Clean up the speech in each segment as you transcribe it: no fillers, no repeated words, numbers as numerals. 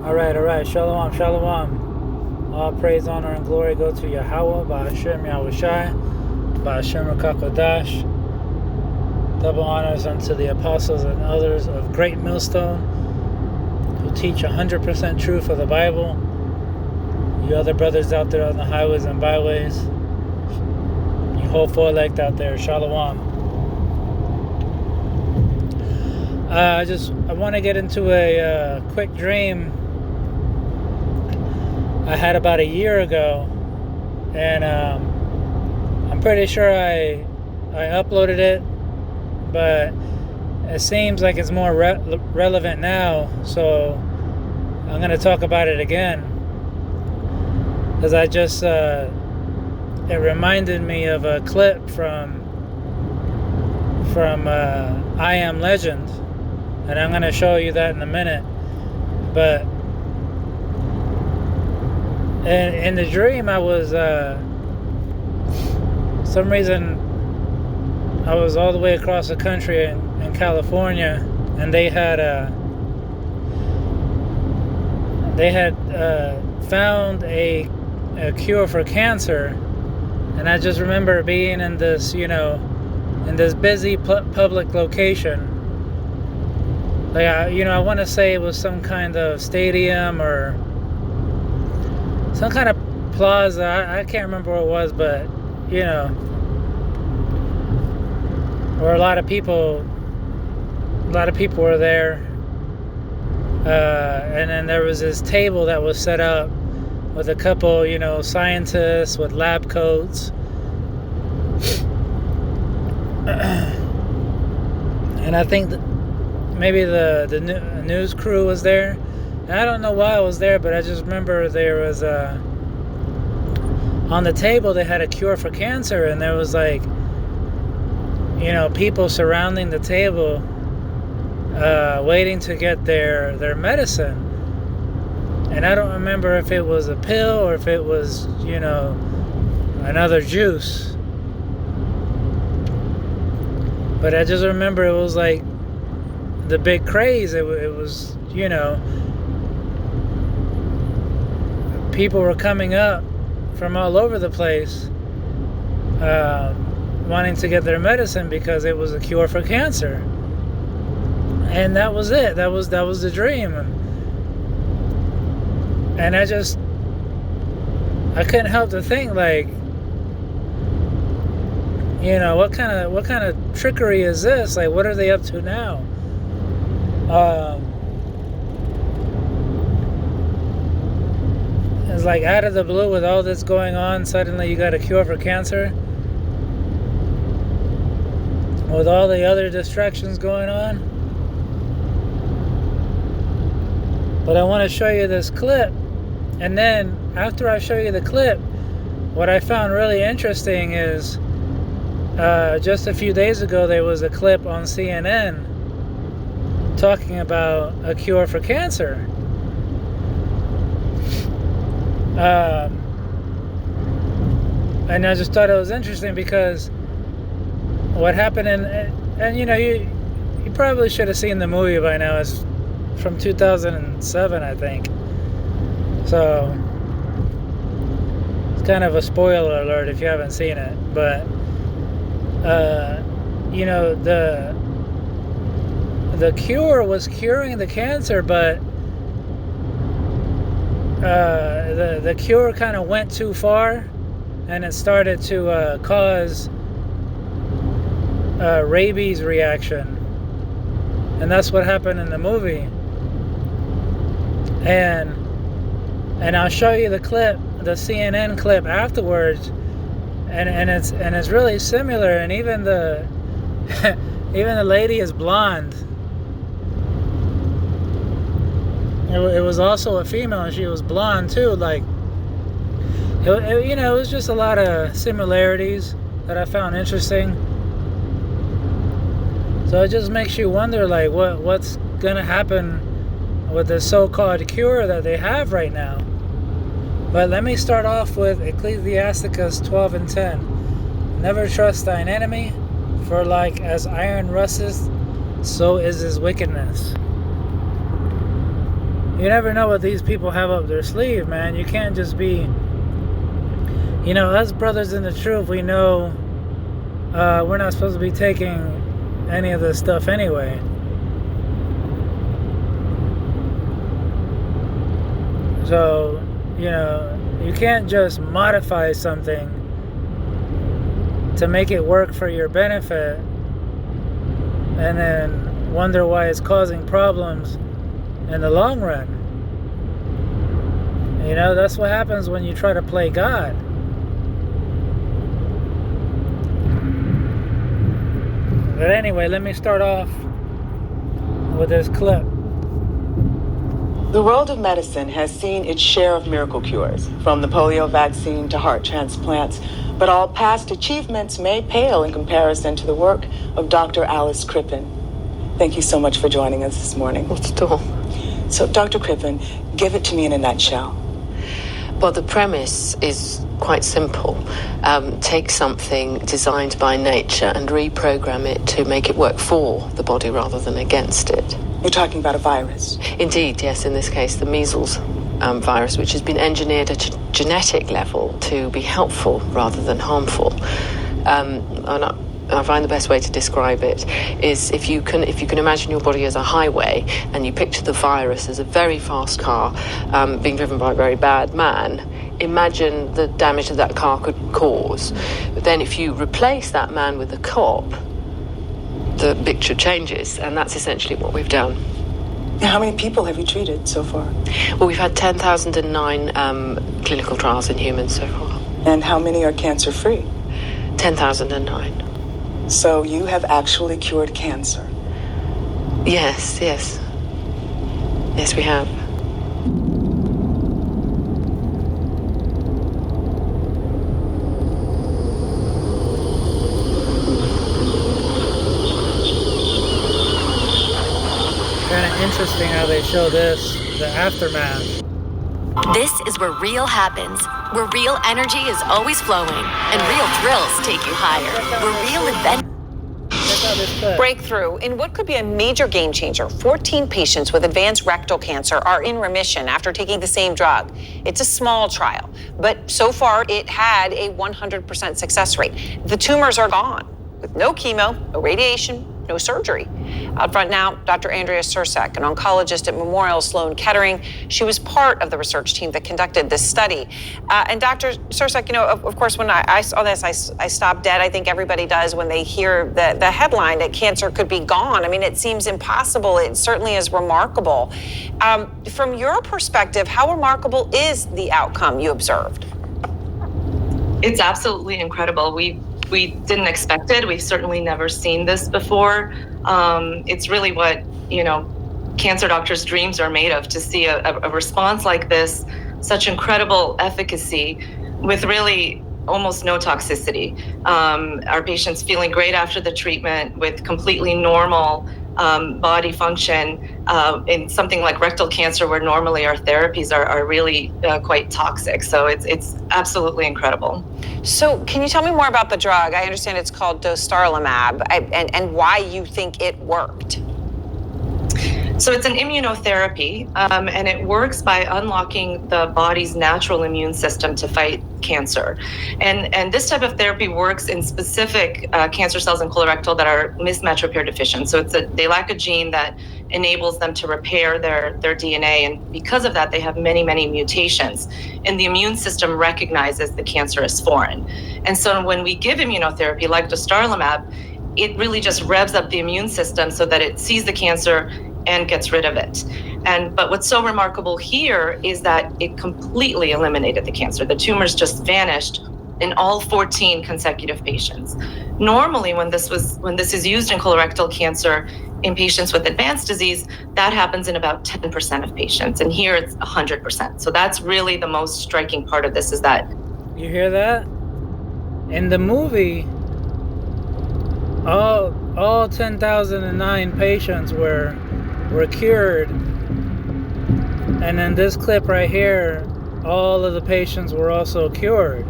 All right. Shalom, shalom. All praise, honor, and glory go to Yahweh, Ba'ashem Yahushai, Ba'ashem Rakakodash. Double honors unto the apostles and others of Great Millstone who teach 100% truth of the Bible. You other brothers out there on the highways and byways, you whole four-legged out there, shalom. I want to get into a quick dream I had about a year ago, and I'm pretty sure I uploaded it, but it seems like it's more relevant now, so I'm going to talk about it again, because it reminded me of a clip from I Am Legend, and I'm going to show you that in a minute. But in the dream, I was some reason I was all the way across the country in California, and they had found a cure for cancer, and I just remember being in this busy public location. Like I want to say it was some kind of stadium or some kind of plaza. I can't remember what it was, but where a lot of people were there, and then there was this table that was set up with a couple scientists with lab coats, and I think maybe the news crew was there. And I don't know why I was there, but I just remember there was on the table they had a cure for cancer, and there was people surrounding the table, waiting to get their medicine. And I don't remember if it was a pill or if it was another juice. But I just remember it was like the big craze. It was people were coming up from all over the place, wanting to get their medicine because it was a cure for cancer. And that was it. That was the dream. And I couldn't help to think, what kind of trickery is this? Like, what are they up to now? It's like out of the blue, with all this going on, suddenly you got a cure for cancer, with all the other distractions going on. But I want to show you this clip, and then after I show you the clip, what I found really interesting is just a few days ago there was a clip on CNN talking about a cure for cancer. And I just thought it was interesting because what happened and you probably should have seen the movie by now. It's from 2007, I think. So it's kind of a spoiler alert if you haven't seen it. But the cure was curing the cancer, but the cure kind of went too far, and it started to cause rabies reaction, and that's what happened in the movie. And I'll show you the clip, the CNN clip afterwards, and it's really similar. And even the lady is blonde. It was also a female, and she was blonde too. It was just a lot of similarities that I found interesting. So it just makes you wonder, what's gonna happen with the so-called cure that they have right now. But let me start off with Ecclesiasticus 12:10. Never trust thine enemy, for like as iron rusteth, so is his wickedness. You never know what these people have up their sleeve, man. You can't just be, you know, us brothers in the truth, we know we're not supposed to be taking any of this stuff anyway. So, you know, you can't just modify something to make it work for your benefit and then wonder why it's causing problems in the long run. You know, that's what happens when you try to play God. But anyway, let me start off with this clip. The world of medicine has seen its share of miracle cures, from the polio vaccine to heart transplants, but all past achievements may pale in comparison to the work of Dr. Alice Crippen. Thank you so much for joining us this morning. What's the all? So, Dr. Crippen, give it to me in a nutshell. Well, the premise is quite simple. Take something designed by nature and reprogram it to make it work for the body rather than against it. You're talking about a virus? Indeed, yes. In this case, the measles virus, which has been engineered at a genetic level to be helpful rather than harmful. I find the best way to describe it is if you can imagine your body as a highway and you picture the virus as a very fast car being driven by a very bad man, imagine the damage that car could cause. But then if you replace that man with a cop, the picture changes, and that's essentially what we've done. How many people have you treated so far? Well, we've had 10,009 clinical trials in humans so far. And how many are cancer-free? 10,009. So you have actually cured cancer? Yes. Yes, we have. Kind of interesting how they show this, the aftermath. This is where real happens, where real energy is always flowing, and real thrills take you higher, where real adventure. Breakthrough in what could be a major game changer. 14 patients with advanced rectal cancer are in remission after taking the same drug. It's a small trial, but so far it had a 100% success rate. The tumors are gone with no chemo, no radiation, no surgery. Out front now, Dr. Andrea Sursek, an oncologist at Memorial Sloan Kettering. She was part of the research team that conducted this study. And Dr. Sursek, you know, of course, when I saw this, I stopped dead. I think everybody does when they hear the headline that cancer could be gone. I mean, it seems impossible. It certainly is remarkable. From your perspective, how remarkable is the outcome you observed? It's absolutely incredible. We didn't expect it. We've certainly never seen this before. It's really what, you know, cancer doctors' dreams are made of, to see a response like this, such incredible efficacy with really almost no toxicity. Our patients feeling great after the treatment with completely normal body function in something like rectal cancer, where normally our therapies are really quite toxic. So it's absolutely incredible. So can you tell me more about the drug? I understand it's called dostarlimab, and why you think it worked. So it's an immunotherapy, and it works by unlocking the body's natural immune system to fight cancer. And this type of therapy works in specific cancer cells in colorectal that are mismatch repair deficient. So they lack a gene that enables them to repair their DNA. And because of that, they have many, many mutations. And the immune system recognizes the cancer as foreign. And so when we give immunotherapy like dostarlimab, it really just revs up the immune system so that it sees the cancer and gets rid of it. But what's so remarkable here is that it completely eliminated the cancer. The tumors just vanished in all 14 consecutive patients. Normally, when this is used in colorectal cancer in patients with advanced disease, that happens in about 10% of patients. And here it's 100%. So that's really the most striking part of this, is that. You hear that? In the movie, all 10,009 patients were cured, and in this clip right here, all of the patients were also cured.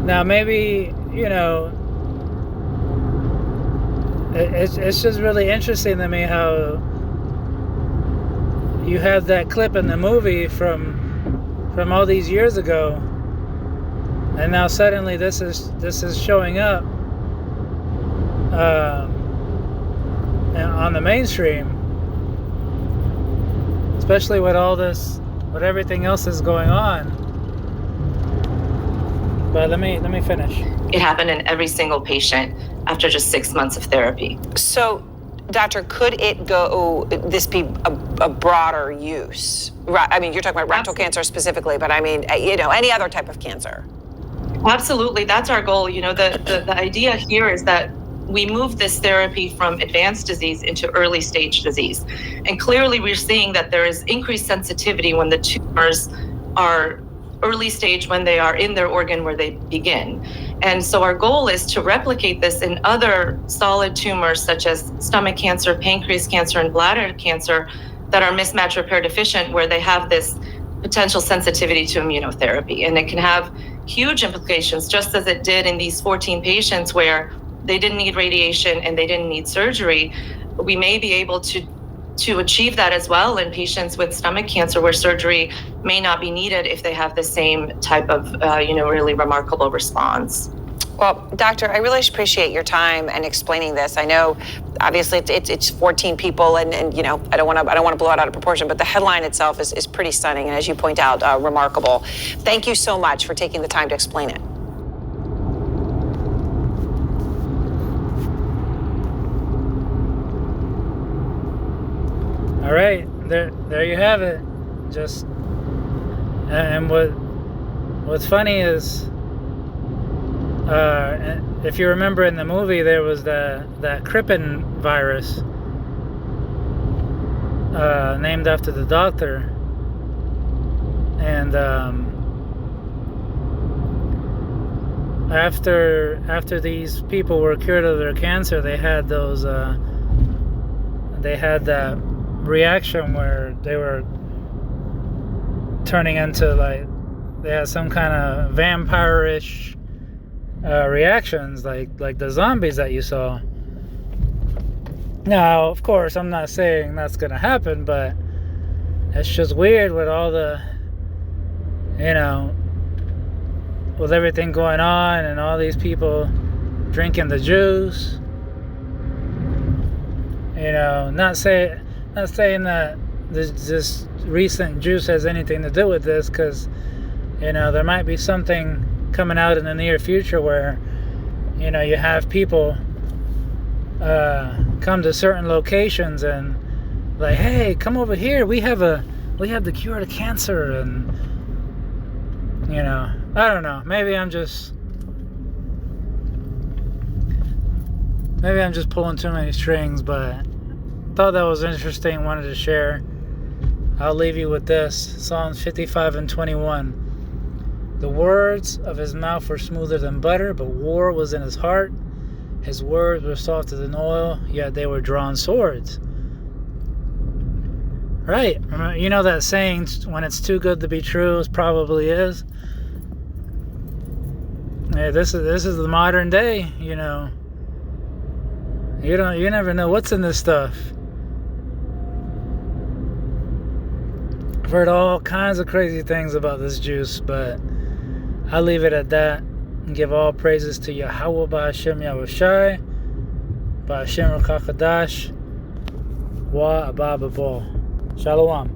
Now maybe, you know, it's just really interesting to me how you have that clip in the movie from all these years ago, and now suddenly this is showing up on the mainstream, especially with everything else is going on. But let me finish. It happened in every single patient after just 6 months of therapy. So, doctor, could this be a broader use? I mean, you're talking about rectal cancer specifically, but I mean, any other type of cancer. Absolutely, that's our goal. The idea here is that we move this therapy from advanced disease into early stage disease. And clearly we're seeing that there is increased sensitivity when the tumors are early stage, when they are in their organ where they begin. And so our goal is to replicate this in other solid tumors such as stomach cancer, pancreas cancer, and bladder cancer that are mismatch repair deficient, where they have this potential sensitivity to immunotherapy. And it can have huge implications, just as it did in these 14 patients where they didn't need radiation and they didn't need surgery. We may be able to achieve that as well in patients with stomach cancer, where surgery may not be needed if they have the same type of, really remarkable response. Well, doctor, I really appreciate your time and explaining this. I know, obviously, it's 14 people, and I don't want to blow it out of proportion, but the headline itself is pretty stunning, and as you point out, remarkable. Thank you so much for taking the time to explain it. All right, there you have it. And what's funny is, if you remember in the movie, there was that Crippen virus named after the doctor, and after these people were cured of their cancer, they had that reaction where they were turning into, like, they had some kind of vampire-ish reactions, like the zombies that you saw. Now, of course, I'm not saying that's gonna happen, but it's just weird with all the, with everything going on and all these people drinking the juice. Not saying that this recent juice has anything to do with this, because there might be something coming out in the near future where you have people come to certain locations and, like, hey, come over here, we have the cure to cancer, and I don't know, maybe I'm just pulling too many strings, but thought that was interesting, wanted to share. I'll leave you with this. Psalms 55:21. The words of his mouth were smoother than butter, but war was in his heart. His words were softer than oil, yet they were drawn swords. Right. That saying, when it's too good to be true, it probably is. Yeah, this is the modern day, You never know what's in this stuff. I've heard all kinds of crazy things about this juice, but I'll leave it at that and give all praises to Yahweh Ba'Hashem Yahushai, Ba'Hashem Rakakadash, Wa Abba Babal. Shalom.